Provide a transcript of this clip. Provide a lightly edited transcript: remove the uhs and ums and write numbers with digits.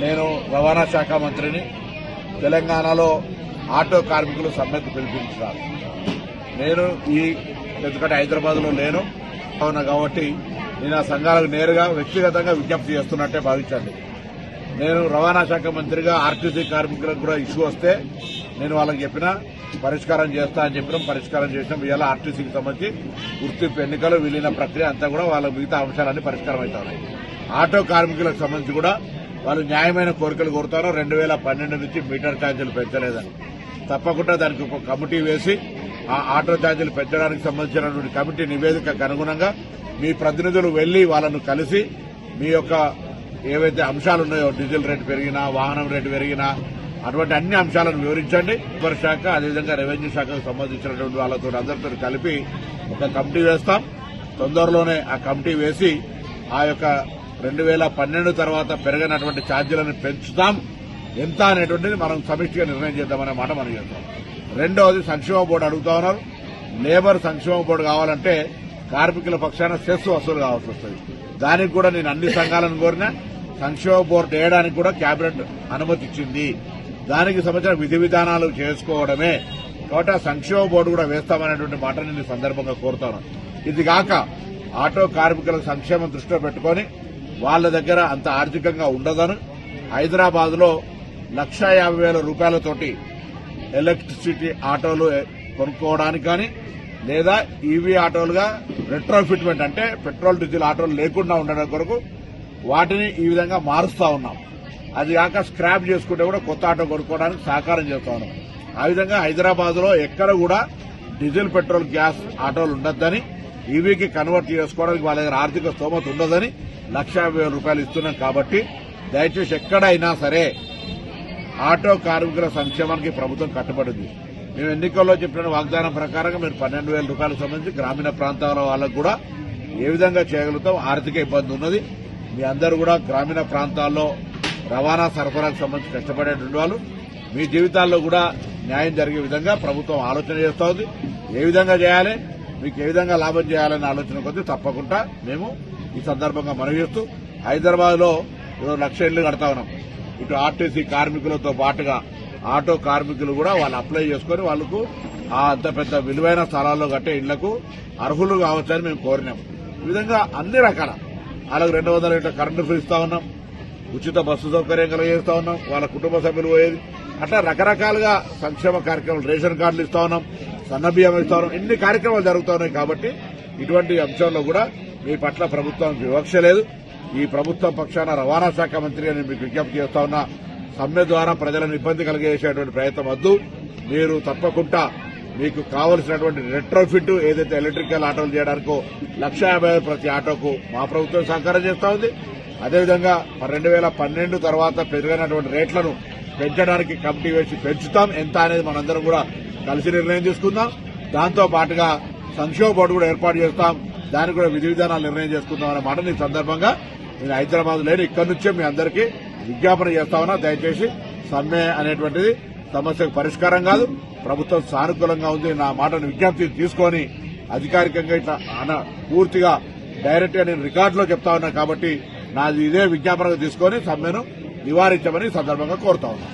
నేను రవాణా శాఖ మంత్రిని. తెలంగాణలో ఆటో కార్మికులు సమ్మెకు పిలిపించారు. నేను ఎందుకంటే హైదరాబాద్లో లేను అవునా కాబట్టి నేను ఆ సంఘాలకు నేరుగా వ్యక్తిగతంగా విజ్ఞప్తి చేస్తున్నట్టే భావించండి. నేను రవాణా శాఖ మంత్రిగా ఆర్టీసీ కార్మికులకు కూడా ఇష్యూ వస్తే నేను వాళ్ళకి చెప్పినా పరిష్కారం చేస్తా అని చెప్పినాం. పరిష్కారం చేసినాం. ఇవాళ ఆర్టీసీకి సంబంధించి గుర్తింపు ఎన్నికలు విలీన ప్రక్రియ అంతా కూడా వాళ్ళ మిగతా అంశాలన్నీ పరిష్కారం అవుతాయి. ఆటో కార్మికులకు సంబంధించి కూడా వాళ్ళు న్యాయమైన కోరికలు కోరుతారు. 2012 నుంచి మీటర్ ఛార్జీలు పెంచలేదని తప్పకుండా దానికి ఒక కమిటీ వేసి ఆ ఆటో ఛార్జీలు పెంచడానికి సంబంధించినటువంటి కమిటీ నివేదికకు అనుగుణంగా మీ ప్రతినిధులు వెళ్లి వాళ్ళను కలిసి మీ యొక్క ఏవైతే అంశాలు ఉన్నాయో డీజిల్ రేటు పెరిగినా వాహనం రేటు పెరిగినా అటువంటి అన్ని అంశాలను వివరించండి. లేబర్ శాఖ అదేవిధంగా రెవెన్యూ శాఖకు సంబంధించినటువంటి వాళ్ళతో అందరితో కలిపి ఒక కమిటీ వేస్తాం. తొందరలోనే ఆ కమిటీ వేసి ఆ యొక్క 2012 తర్వాత పెరిగినటువంటి ఛార్జీలను పెంచుతాం ఎంత అనేటువంటిది మనం సమిష్టిగా నిర్ణయం చేద్దామనే మాట మనం చేస్తాం. రెండవది సంక్షేమ బోర్డు అడుగుతా ఉన్నారు. లేబర్ సంక్షేమ బోర్డు కావాలంటే కార్మికుల పక్షాన సెస్ వసూలు కావాల్సి వస్తుంది. దానికి కూడా నేను అన్ని సంఘాలను కోరినా సంక్షేమ బోర్డు వేయడానికి కూడా కేబినెట్ అనుమతి ఇచ్చింది. దానికి సంబంధించిన విధి విధానాలు చేసుకోవడమే కాబట్టి ఆ సంక్షేమ బోర్డు కూడా వేస్తామనేటువంటి మాట నేను ఈ సందర్భంగా కోరుతాను. ఇది కాక ఆటో కార్మికుల సంక్షేమం దృష్టిలో పెట్టుకుని వాళ్ళ దగ్గర అంత ఆర్థికంగా ఉండదని హైదరాబాద్ లో 1,50,000 రూపాయలతోటి ఎలక్ట్రిసిటీ ఆటోలు కొనుక్కోవడానికి కానీ లేదా ఈవీ ఆటోలుగా రెట్రోఫిట్మెంట్ అంటే పెట్రోల్ డీజిల్ ఆటోలు లేకుండా ఉండడం కొరకు వాటిని ఈ విధంగా మారుస్తా ఉన్నాం. అది కాక స్క్రాప్ చేసుకుంటే కూడా కొత్త ఆటో కొనుక్కోవడానికి సహకారం చేస్తా ఉన్నాం. ఆ విధంగా హైదరాబాద్ లో ఎక్కడ కూడా డీజిల్ పెట్రోల్ గ్యాస్ ఆటోలు ఉండొద్దని ఈవీకి కన్వర్ట్ చేసుకోవడానికి వాళ్ళ దగ్గర ఆర్థిక స్తోమత ఉండదని 1,50,000 రూపాయలు ఇస్తున్నాం. కాబట్టి దయచేసి ఎక్కడైనా సరే ఆటో కార్మికుల సంక్షేమానికి ప్రభుత్వం కట్టుబడింది. మేము ఎన్నికల్లో చెప్పిన వాగ్దానం ప్రకారంగా మీరు 12,000 రూపాయలకు సంబంధించి గ్రామీణ ప్రాంతాల వాళ్ళకు కూడా ఏ విధంగా చేయగలుగుతాం. ఆర్థిక ఇబ్బంది ఉన్నది. మీ అందరూ కూడా గ్రామీణ ప్రాంతాల్లో రవాణా సరఫరాకు సంబంధించి కష్టపడేటువంటి వాళ్ళు మీ జీవితాల్లో కూడా న్యాయం జరిగే విధంగా ప్రభుత్వం ఆలోచన చేస్తూ ఉంది. ఏ విధంగా చేయాలి, మీకు ఏ విధంగా లాభం చేయాలనే ఆలోచన కొద్దీ తప్పకుండా మేము ఈ సందర్భంగా మనవి చేస్తూ హైదరాబాద్ లో 1,00,000 ఇళ్లు కడతా ఉన్నాం. ఇటు ఆర్టీసీ కార్మికులతో పాటుగా ఆటో కార్మికులు కూడా వాళ్ళు అప్లై చేసుకుని వాళ్లకు అంత పెద్ద విలువైన స్థలాల్లో కట్టే ఇళ్లకు అర్హులు కావచ్చని మేము కోరినాం. ఈ విధంగా అన్ని రకాల వాళ్ళకు 200 యూనిట్ల కరెంటు ఫ్రీ ఇస్తా ఉన్నాం. ఉచిత బస్సు సౌకర్యం కలిగిస్తా ఉన్నాం. వాళ్ళ కుటుంబ సభ్యులు పోయేది అట్లా రకరకాలుగా సంక్షేమ కార్యక్రమాలు రేషన్ కార్డులు ఇస్తా ఉన్నాం. సన్నబియ్యం ఇస్తా ఉన్నాం. ఎన్ని కార్యక్రమాలు జరుగుతా ఉన్నాయి. కాబట్టి ఇటువంటి అంశంలో కూడా మీ పట్ల ప్రభుత్వానికి వివక్ష లేదు. ఈ ప్రభుత్వం పక్షాన రవాణా శాఖ మంత్రిగా నేను మీకు విజ్ఞప్తి చేస్తా ఉన్నా. సమ్మె ద్వారా ప్రజలను ఇబ్బంది కలిగేసేటువంటి ప్రయత్నం వద్దు. మీరు తప్పకుండా మీకు కావలసినటువంటి రెట్రోఫిట్ ఏదైతే ఎలక్ట్రికల్ ఆటోలు చేయడానికో 1,50,000 ప్రతి ఆటోకు మా ప్రభుత్వం సహకారం చేస్తా ఉంది. అదేవిధంగా 2012 తర్వాత పెరిగినటువంటి రేట్లను పెంచడానికి కమిటీ వేసి పెంచుతాం. ఎంత అనేది మనందరం కూడా కలిసి నిర్ణయం తీసుకుందాం. దాంతో పాటుగా సంక్షేమ బోర్డు కూడా ఏర్పాటు చేస్తాం. దానికి కూడా విధి విధానాలు నిర్ణయం చేసుకుందాం అనే మాట ఈ సందర్భంగా నేను హైదరాబాద్ లేని ఇక్కడి నుంచే మీ అందరికీ విజ్ఞాపన చేస్తా ఉన్నా. దయచేసి సమ్మె అనేటువంటిది సమస్యకు పరిష్కారం కాదు. ప్రభుత్వం సానుకూలంగా ఉంది. నా మాటను విజ్ఞప్తి తీసుకొని అధికారికంగా ఇట్లా పూర్తిగా డైరెక్ట్ గా నేను రికార్డులో చెప్తా ఉన్నా. కాబట్టి నాది ఇదే విజ్ఞాపనగా తీసుకొని సమ్మెను నివారించమని సందర్భంగా కోరుతా ఉన్నా.